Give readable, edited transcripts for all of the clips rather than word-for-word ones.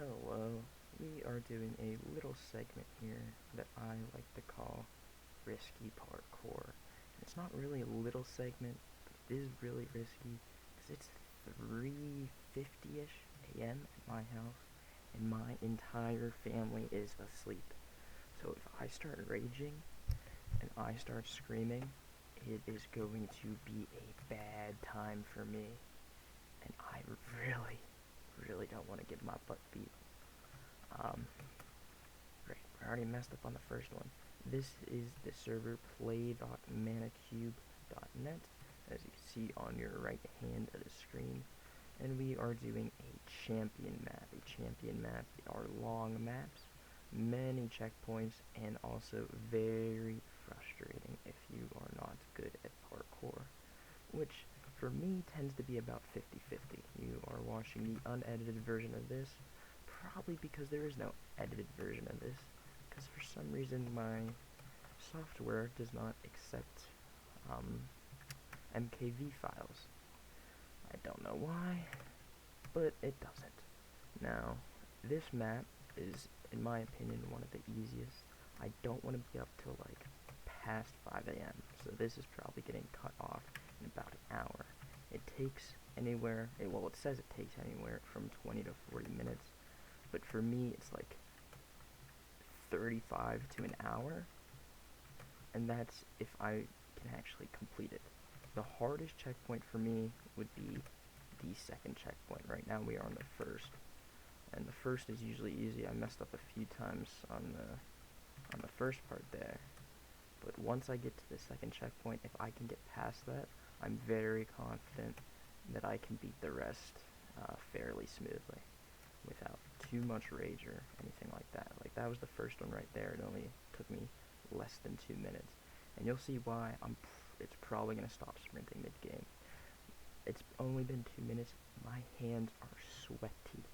Hello, we are doing a little segment here that I like to call Risky Parkour. It's not really a little segment, but it is really risky because it's 3:50ish a.m. at my house and my entire family is asleep. So if I start raging and I start screaming, it is going to be a bad time for me. And I really, really don't want to get my butt beat. Um, Great, I already messed up on the first one. This is the server play.manicube.net, as you can see on your right hand of the screen. And we are doing a champion map. A champion map are long maps, many checkpoints, and also very frustrating if you are not good at parkour, which for me tends to be about 50-50. You are watching the unedited version of this, probably because there is no edited version of this, because for some reason my software does not accept MKV files. I don't know why, but it doesn't. Now, this map is, in my opinion, one of the easiest. I don't want to be up till like past 5 a.m., so this is probably getting cut off in about an hour. It takes anywhere, well, it says it takes anywhere from 20 to 40 minutes, but for me, it's like 35 to an hour, and that's if I can actually complete it. The hardest checkpoint for me would be the second checkpoint. Right now we are on the first, and the first is usually easy. I messed up a few times on the first part there, but once I get to the second checkpoint, if I can get past that, I'm very confident that I can beat the rest fairly smoothly without too much rage or anything like that. Like, that was the first one right there. It only took me less than 2 minutes, and you'll see why it's probably going to stop sprinting mid-game. It's only been 2 minutes. My hands are sweaty.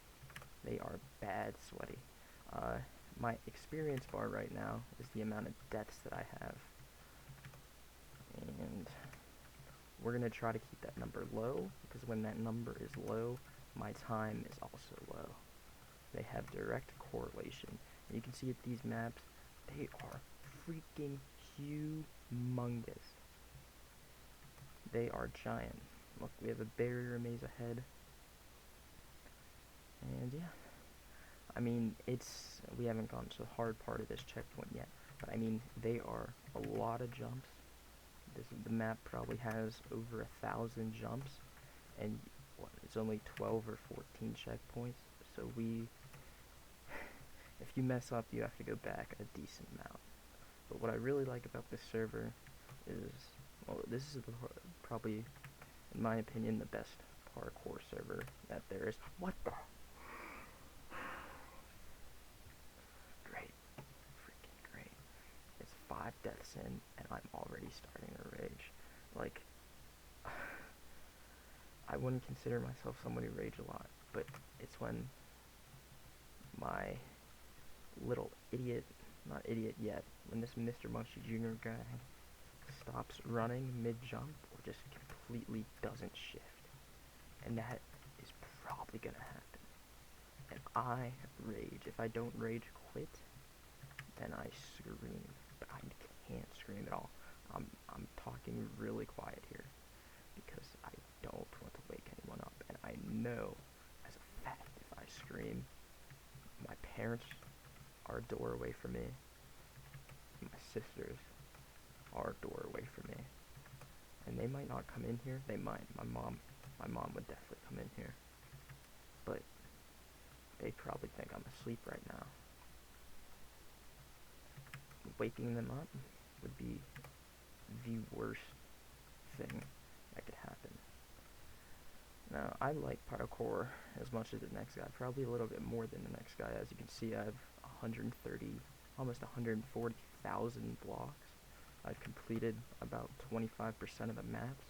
They are bad sweaty. My experience bar right now is the amount of deaths that I have, and we're going to try to keep that number low, because when that number is low, my time is also low. They have direct correlation. And you can see at these maps, they are freaking humongous. They are giant. Look, we have a barrier maze ahead. And yeah, I mean, we haven't gone to the hard part of this checkpoint yet, but I mean, they are a lot of jumps. The map probably has over 1,000 jumps, and it's only 12 or 14 checkpoints, so if you mess up, you have to go back a decent amount. But what I really like about this server is, well, this is probably, in my opinion, the best parkour server that there is. What the? Great. Freaking great. It's 5 deaths in, and I'm already starting to rage. Like, I wouldn't consider myself someone who rage a lot, but it's when my little idiot, not idiot yet, when this Mr. Munchie Jr. guy stops running mid-jump or just completely doesn't shift. And that is probably gonna happen. And I rage. If I don't rage quit, then I scream. But I can't scream at all. I'm talking really quiet here because I don't want to wake anyone up. And I know as a fact, if I scream, my parents are a door away from me. My sisters are a door away from me. And they might not come in here. They might. My mom would definitely come in here. But they probably think I'm asleep right now. Waking them up would be the worst thing that could happen. Now, I like parkour as much as the next guy, probably a little bit more than the next guy. As you can see, I have 130, almost 140,000 blocks. I've completed about 25% of the maps.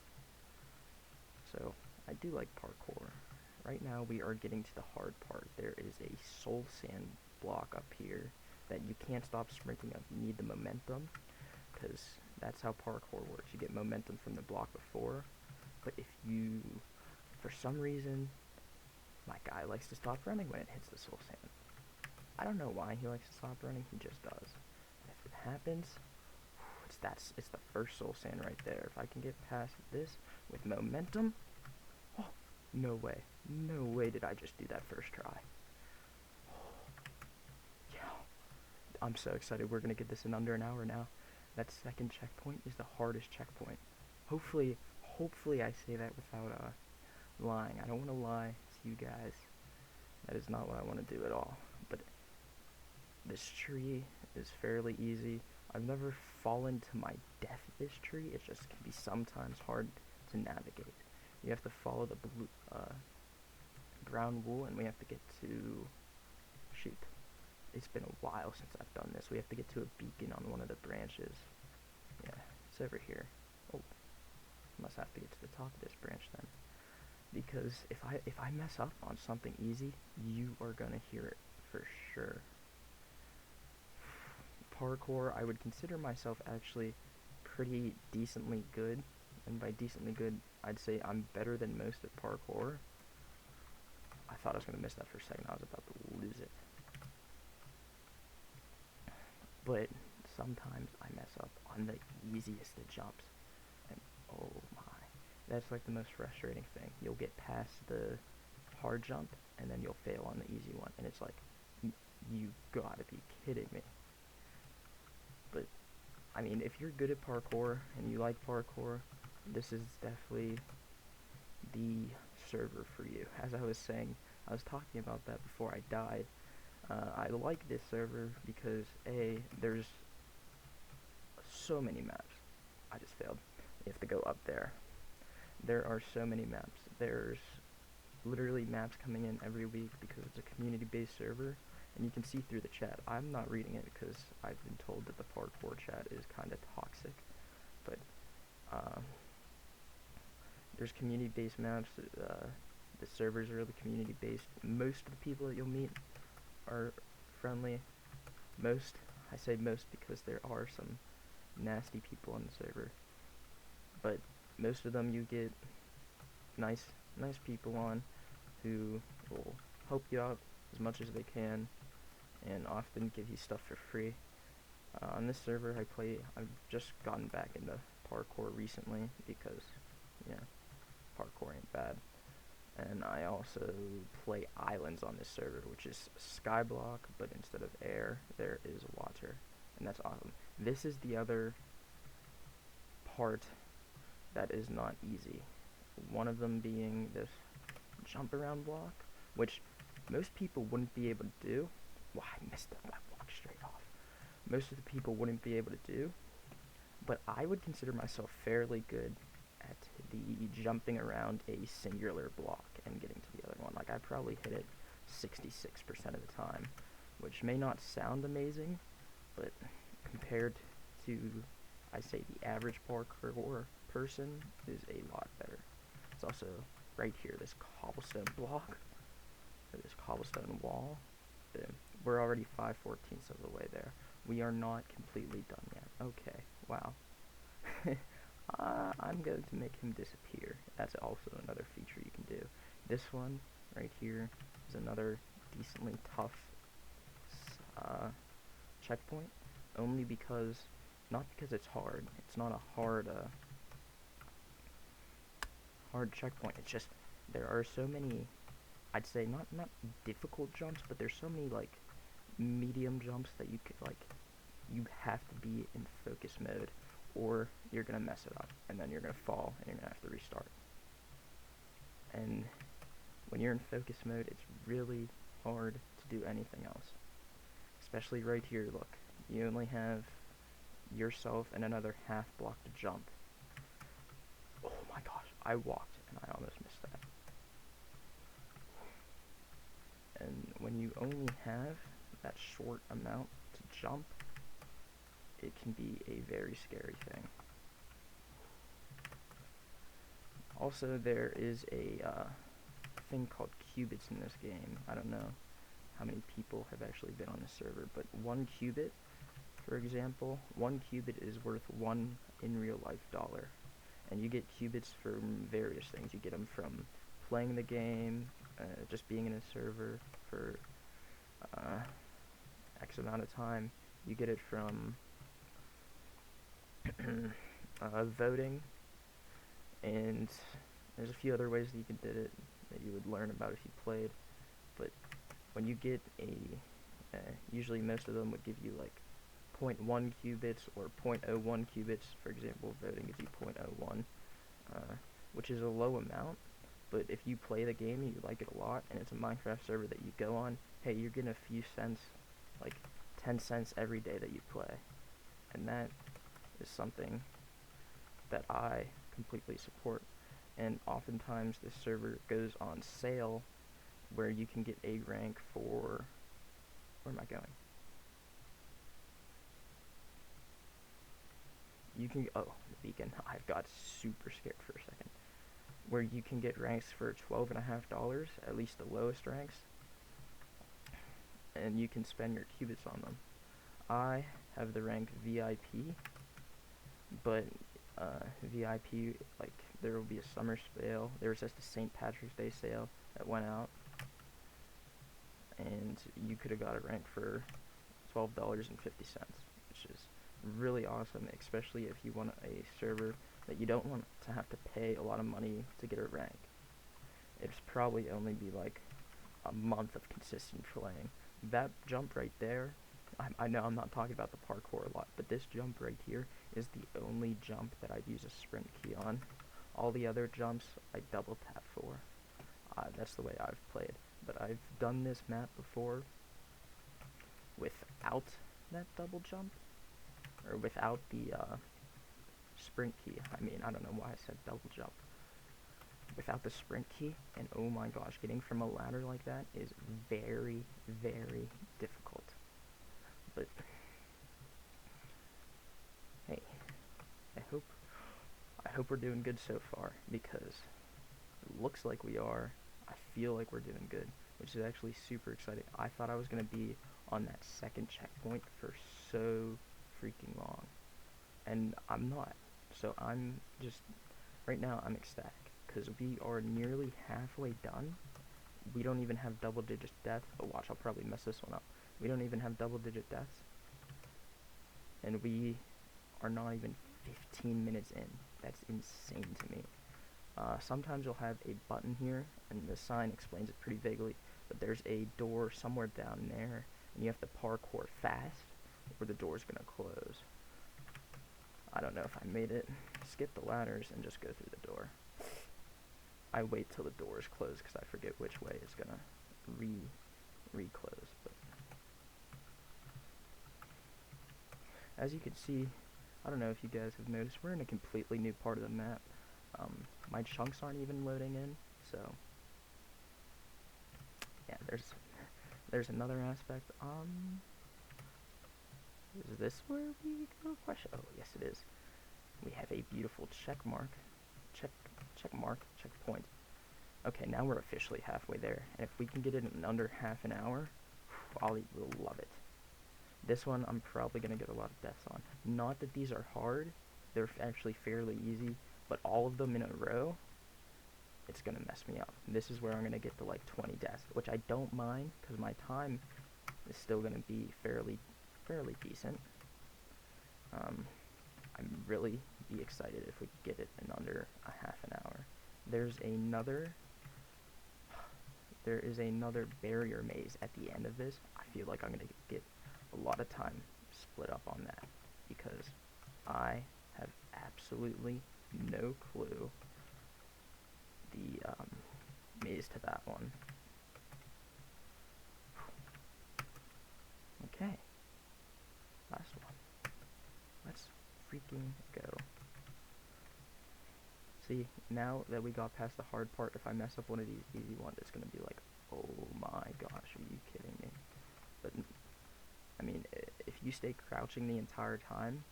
So, I do like parkour. Right now, we are getting to the hard part. There is a soul sand block up here that you can't stop sprinting up. You need the momentum, because that's how parkour works. You get momentum from the block before, but if you, for some reason, My guy likes to stop running when it hits the soul sand. I don't know why he likes to stop running, he just does. And if it happens, it's the first soul sand right there. If I can get past this with momentum, oh, no way. No way did I just do that first try. Yeah. I'm so excited. We're going to get this in under an hour now. That second checkpoint is the hardest checkpoint. Hopefully I say that without lying. I don't want to lie to you guys. That is not what I want to do at all. But this tree is fairly easy. I've never fallen to my death this tree. It just can be sometimes hard to navigate. You have to follow the blue, brown wool, and we have to get to... Shoot. It's been a while since I've done this. We have to get to a beacon on one of the branches. Yeah, it's over here. Oh, must have to get to the top of this branch then. Because if I mess up on something easy, you are gonna hear it for sure. Parkour, I would consider myself actually pretty decently good. And by decently good, I'd say I'm better than most at parkour. I thought I was gonna miss that for a second. I was about to lose it. But sometimes I mess up on the easiest of jumps. And oh my. That's like the most frustrating thing. You'll get past the hard jump, and then you'll fail on the easy one. And it's like, you gotta be kidding me. But, I mean, if you're good at parkour, and you like parkour, this is definitely the server for you. As I was saying, I was talking about that before I died. I like this server because, A, there's so many maps. I just failed. You have to go up there. There are so many maps. There's literally maps coming in every week because it's a community-based server, and you can see through the chat. I'm not reading it because I've been told that the parkour chat is kind of toxic, but there's community-based maps. The servers are really community-based. Most of the people that you'll meet are friendly. Most, I say most because there are some nasty people on the server, but most of them you get nice people on who will help you out as much as they can and often give you stuff for free. On this server I've just gotten back into parkour recently because, yeah, parkour ain't bad. And I also play islands on this server, which is skyblock, but instead of air, there is water. And that's awesome. This is the other part that is not easy. One of them being this jump around block, which most people wouldn't be able to do. Wow, I messed up, I walked straight off. Most of the people wouldn't be able to do, but I would consider myself fairly good at the jumping around a singular block and getting to the other one. Like, I probably hit it 66% of the time, which may not sound amazing, but compared to, I say, the average parkour person is a lot better. It's also right here, this cobblestone block, or this cobblestone wall. We're already 5/14 of the way there. We are not completely done yet. Okay, wow. I'm going to make him disappear. That's also another feature you can do. This one right here is another decently tough checkpoint, only because, not because it's hard. It's not a hard checkpoint. It's just there are so many, I'd say not difficult jumps, but there's so many like medium jumps that you could you have to be in focus mode, or you're gonna mess it up, and then you're gonna fall, and you're gonna have to restart. And when you're in focus mode, it's really hard to do anything else. Especially right here, look. You only have yourself and another half block to jump. Oh my gosh, I walked, and I almost missed that. And when you only have that short amount to jump, it can be a very scary thing. Also, there is a thing called qubits in this game. I don't know how many people have actually been on this server, but 1 qubit, for example, 1 qubit is worth 1 in real life dollar. And you get qubits from various things. You get them from playing the game, just being in a server for uh, X amount of time. You get it from voting, and there's a few other ways that you can get it that you would learn about if you played. But when you get usually most of them would give you like zero point 0.1 qubits or 0.01 qubits. For example, voting gives you 0.01, which is a low amount. But if you play the game and you like it a lot, and it's a Minecraft server that you go on, hey, you're getting a few cents, like 10 cents every day that you play. And that is something that I completely support. And oftentimes this server goes on sale where you can get a rank for... Where am I going? You can... Oh, the beacon. I got super scared for a second. Where you can get ranks for $12.50, at least the lowest ranks. And you can spend your qubits on them. I have the rank VIP, but VIP, like, there will be a summer sale. There was just a St. Patrick's Day sale that went out, and you could have got a rank for $12.50, which is really awesome, especially if you want a server that you don't want to have to pay a lot of money to get a rank. It's probably only be like a month of consistent playing. That jump right there, I know I'm not talking about the parkour a lot, but this jump right here is the only jump that I'd use a sprint key on. All the other jumps I double tap for. That's the way I've played. But I've done this map before without that double jump, or without the sprint key. I mean, I don't know why I said double jump. Without the sprint key, and oh my gosh, getting from a ladder like that is very, very difficult. But hey, I hope we're doing good so far, because it looks like we are. I feel like we're doing good, which is actually super exciting. I thought I was gonna be on that second checkpoint for so freaking long, and I'm not. So I'm just, right now I'm ecstatic, because we are nearly halfway done. We don't even have double digit deaths. Oh, watch, I'll probably mess this one up. We don't even have double digit deaths, and we are not even 15 minutes in. That's insane to me. Sometimes you'll have a button here, and the sign explains it pretty vaguely, but there's a door somewhere down there, and you have to parkour fast, or the door's gonna close. I don't know if I made it. Skip the ladders and just go through the door. I wait till the door is closed because I forget which way it's gonna re-close. But as you can see, I don't know if you guys have noticed, we're in a completely new part of the map. My chunks aren't even loading in, so yeah, there's another aspect. Is this where we go? Question. Oh, yes, it is. We have a beautiful checkpoint. Okay, now we're officially halfway there, and if we can get it in under half an hour, Ollie will love it. This one I'm probably gonna get a lot of deaths on. Not that these are hard; they're actually fairly easy. But all of them in a row, it's gonna mess me up. This is where I'm gonna get to like 20 deaths, which I don't mind because my time is still gonna be fairly decent. I'm really be excited if we could get it in under a half an hour. There is another barrier maze at the end of this. I feel like I'm gonna get a lot of time split up on that because I have absolutely no clue the maze to that one. Okay, last one. Let's freaking go. See, now that we got past the hard part, if I mess up one of these easy ones, it's gonna be like, oh my gosh, are you kidding me? But I mean, if you stay crouching the entire time,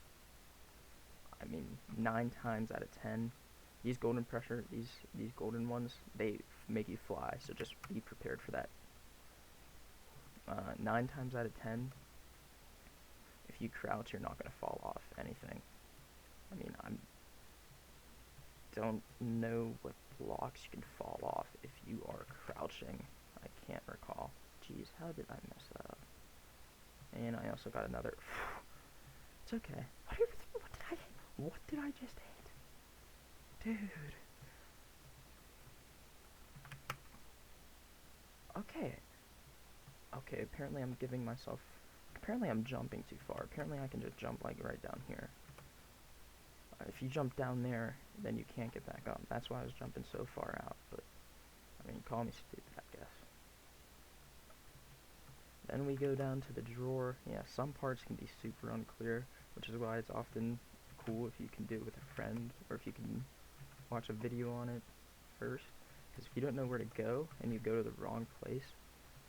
I mean, 9 times out of 10, these golden pressure, these golden ones, they make you fly, so just be prepared for that. 9 times out of 10, if you crouch, you're not going to fall off anything. I mean, don't know what blocks you can fall off if you are crouching. I can't recall. Jeez, how did I mess that up? And I also got another. It's okay. What did I just hit? Dude. Okay. Okay, apparently I'm giving myself... Apparently I'm jumping too far. Apparently I can just jump, like, right down here. If you jump down there, then you can't get back up. That's why I was jumping so far out, but... I mean, call me stupid, I guess. Then we go down to the drawer. Yeah, some parts can be super unclear, which is why it's often cool if you can do it with a friend, or if you can watch a video on it first. Because if you don't know where to go, and you go to the wrong place,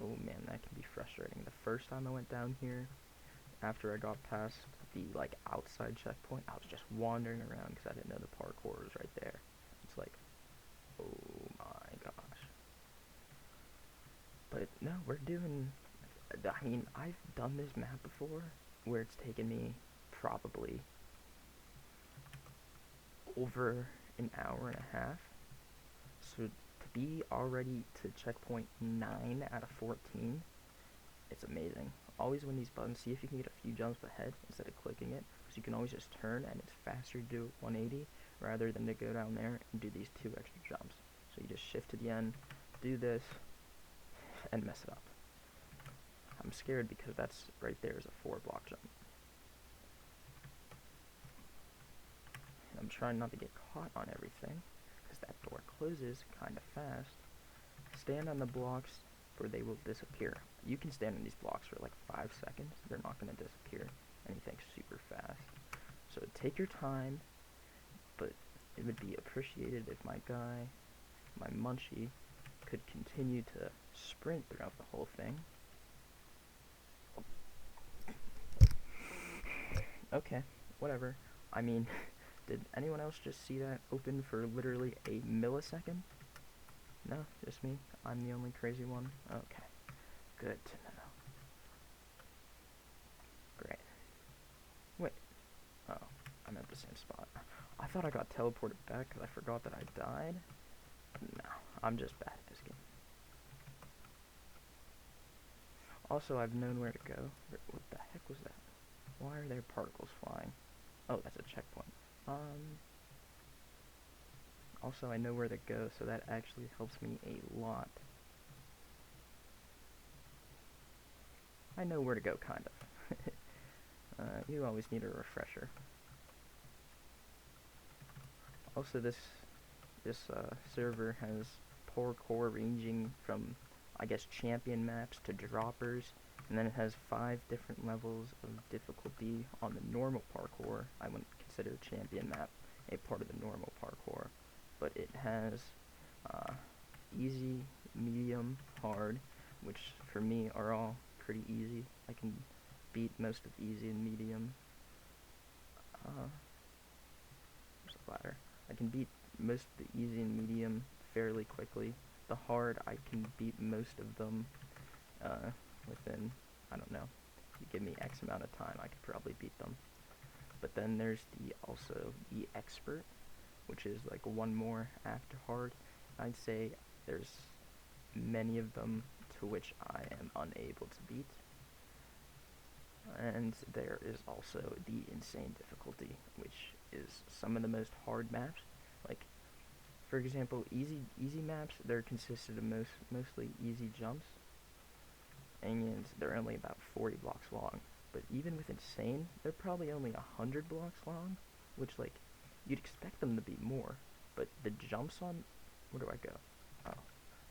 oh man, that can be frustrating. The first time I went down here, after I got past the, like, outside checkpoint, I was just wandering around because I didn't know the parkour was right there. It's like, oh my gosh. But no, we're doing... I mean, I've done this map before, where it's taken me probably over an hour and a half. So to be already to checkpoint 9 out of 14, it's amazing. Always when these buttons, see if you can get a few jumps ahead instead of clicking it, because you can always just turn and it's faster to do 180 rather than to go down there and do these 2 extra jumps. So you just shift to the end, do this, and mess it up. I'm scared because that's right there is a 4-block jump. And I'm trying not to get caught on everything, because that door closes kind of fast. Stand on the blocks or they will disappear. You can stand on these blocks for like 5 seconds. They're not going to disappear anything super fast. So take your time, but it would be appreciated if my guy, my munchie, could continue to sprint throughout the whole thing. Okay, whatever. I mean, did anyone else just see that open for literally a millisecond? No, just me? I'm the only crazy one? Okay, good to know. Great. Wait. Oh, I'm at the same spot. I thought I got teleported back because I forgot that I died. No, I'm just bad at this game. Also, I've known where to go. What the heck was that? Why are there particles flying? Oh, that's a checkpoint. Also, I know where to go, so that actually helps me a lot. I know where to go, kind of. You always need a refresher. Also, this server has parkour ranging from, I guess, champion maps to droppers, and then it has 5 different levels of difficulty on the normal parkour. I wouldn't consider champion map a part of the normal parkour, but it has easy, medium, hard, which for me are all pretty easy. I can beat most of easy and medium. There's a ladder. I can beat most of the easy and medium fairly quickly. The hard, I can beat most of them within, I don't know, if you give me X amount of time, I could probably beat them. But then there's also the expert, which is like one more after hard. I'd say there's many of them to which I am unable to beat. And there is also the insane difficulty, which is some of the most hard maps. Like, for example, easy maps, they're consisted of mostly easy jumps, and they're only about 40 blocks long. But even with insane, they're probably only 100 blocks long, which, like, you'd expect them to be more. But the jumps on, where do I go? Oh,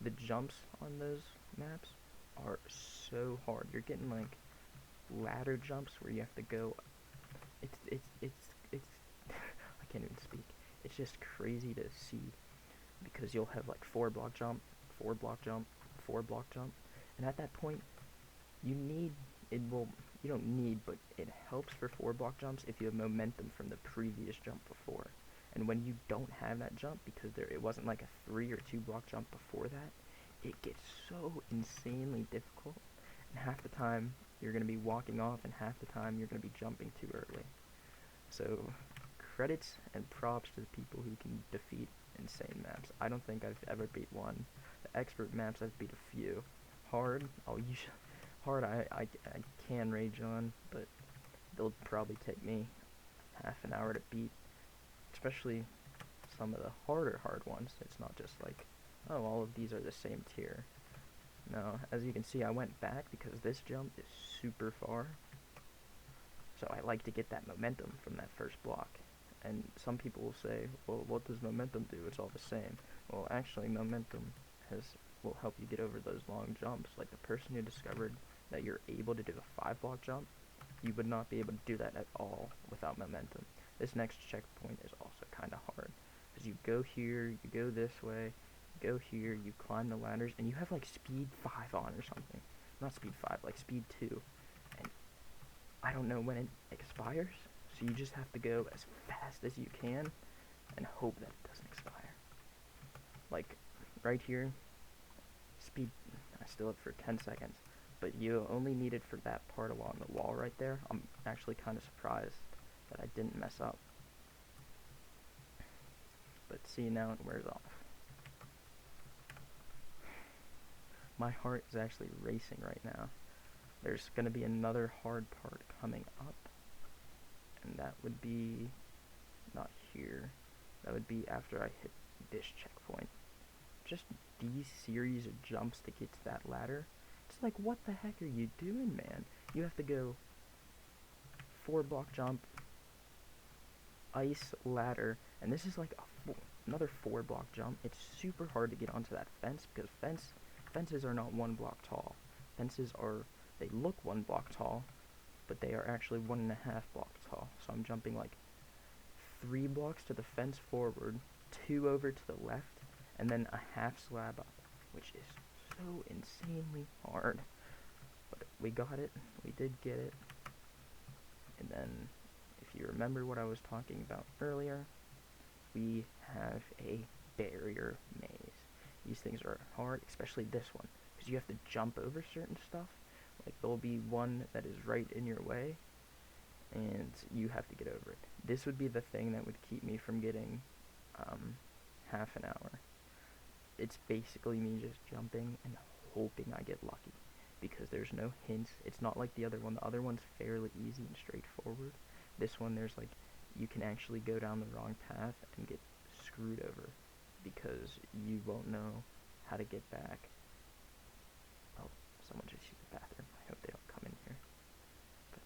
the jumps on those maps are so hard. You're getting like ladder jumps where you have to go. It's I can't even speak. It's just crazy to see, because you'll have like 4-block jump, 4-block jump, 4-block jump, and at that point, you don't need, but it helps for 4-block jumps if you have momentum from the previous jump before. And when you don't have that jump, because it wasn't like a 3 or 2-block jump before that, it gets so insanely difficult. And half the time, you're going to be walking off, and half the time, you're going to be jumping too early. So, credits and props to the people who can defeat insane maps. I don't think I've ever beat one. The expert maps, I've beat a few. Hard, hard I can rage on, but they'll probably take me half an hour to beat. Especially some of the hard ones. It's not just like, oh, all of these are the same tier. No, as you can see, I went back because this jump is super far. So I like to get that momentum from that first block. And some people will say, well, what does momentum do? It's all the same. Well, actually, momentum will help you get over those long jumps. Like the person who discovered that you're able to do a 5-block jump, you would not be able to do that at all without momentum. This next checkpoint is also kind of hard. Because you go here, you go this way, you go here, you climb the ladders, and you have like speed 5 on or something. Not speed 5, like speed 2. And I don't know when it expires, so you just have to go as fast as you can and hope that it doesn't expire. Like, right here, speed, I still have for 10 seconds, but you only need it for that part along the wall right there. I'm actually kind of surprised that I didn't mess up. But see, now it wears off. My heart is actually racing right now. There's going to be another hard part coming up, and that would be not here. That would be after I hit this checkpoint. Just these series of jumps to get to that ladder. It's like, what the heck are you doing, man? You have to go 4-block jump, ice, ladder, and this is like another 4-block jump. It's super hard to get onto that fence because fences are not 1 block tall. Fences are, they look 1 block tall, but they are actually 1.5 blocks tall. So I'm jumping like 3 blocks to the fence forward, 2 over to the left, and then a half slab up, which is so insanely hard. But we got it. We did get it. And then, if you remember what I was talking about earlier, we have a barrier maze. These things are hard, especially this one, because you have to jump over certain stuff. Like, there'll be one that is right in your way, and you have to get over it. This would be the thing that would keep me from getting half an hour. It's basically me just jumping and hoping I get lucky, because there's no hints. It's not like the other one. The other one's fairly easy and straightforward. This one, there's like, you can actually go down the wrong path and get screwed over because you won't know how to get back. Oh, someone just used the bathroom. I hope they don't come in here. But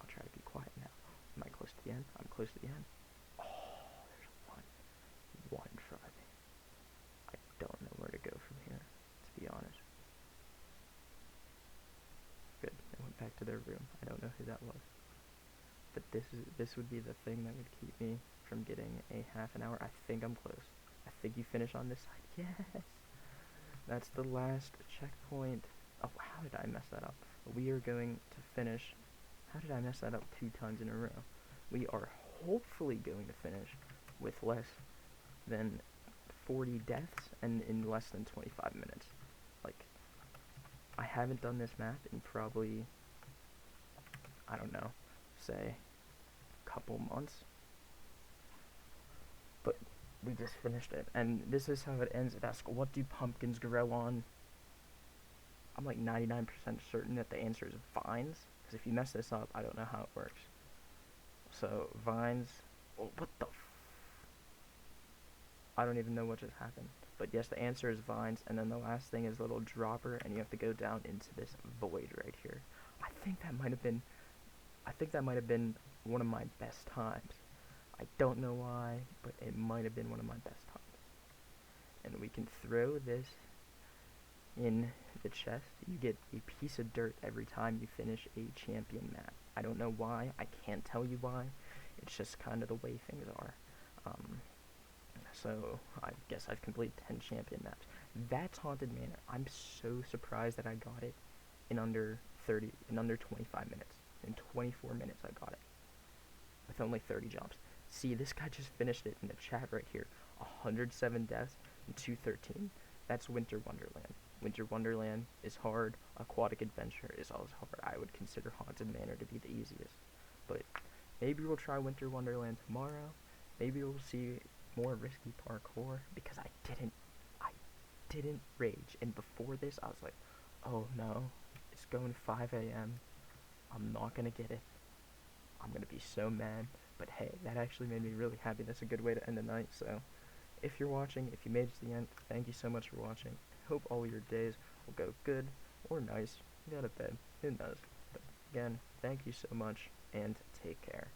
I'll try to be quiet now. Am I close to the end? I'm close to the end. Oh, there's one in front of me. I don't know where to go from here, to be honest. Good. They went back to their room. I don't know who that was. But this would be the thing that would keep me from getting a half an hour. I think I'm close. I think you finish on this side. Yes! That's the last checkpoint. Oh, how did I mess that up? We are going to finish. How did I mess that up 2 times in a row? We are hopefully going to finish with less than 40 deaths and in less than 25 minutes. Like, I haven't done this map in probably, I don't know, say a couple months, but we just finished it, and this is how it ends. It asks, what do pumpkins grow on? I'm like 99% certain that the answer is vines, because if you mess this up, I don't know how it works. So vines, oh, what the I don't even know what just happened, but yes, the answer is vines, and then the last thing is a little dropper, and you have to go down into this void right here. I think that might have been one of my best times. I don't know why, but it might have been one of my best times. And we can throw this in the chest. You get a piece of dirt every time you finish a champion map. I don't know why. I can't tell you why. It's just kind of the way things are. So I guess I've completed 10 champion maps. That's Haunted Manor. I'm so surprised that I got it in under 25 minutes. In 24 minutes I got it, with only 30 jumps. See, this guy just finished it in the chat right here. 107 deaths and 213. That's Winter Wonderland. Winter Wonderland is hard. Aquatic Adventure is also hard. I would consider Haunted Manor to be the easiest. But maybe we'll try Winter Wonderland tomorrow. Maybe we'll see more risky parkour because I didn't rage. And before this, I was like, oh no, it's going 5 a.m. I'm not gonna get it. I'm gonna be so mad. But hey, that actually made me really happy. That's a good way to end the night. So if you're watching, if you made it to the end, thank you so much for watching. Hope all your days will go good or nice. Go to bed. Who knows? But again, thank you so much and take care.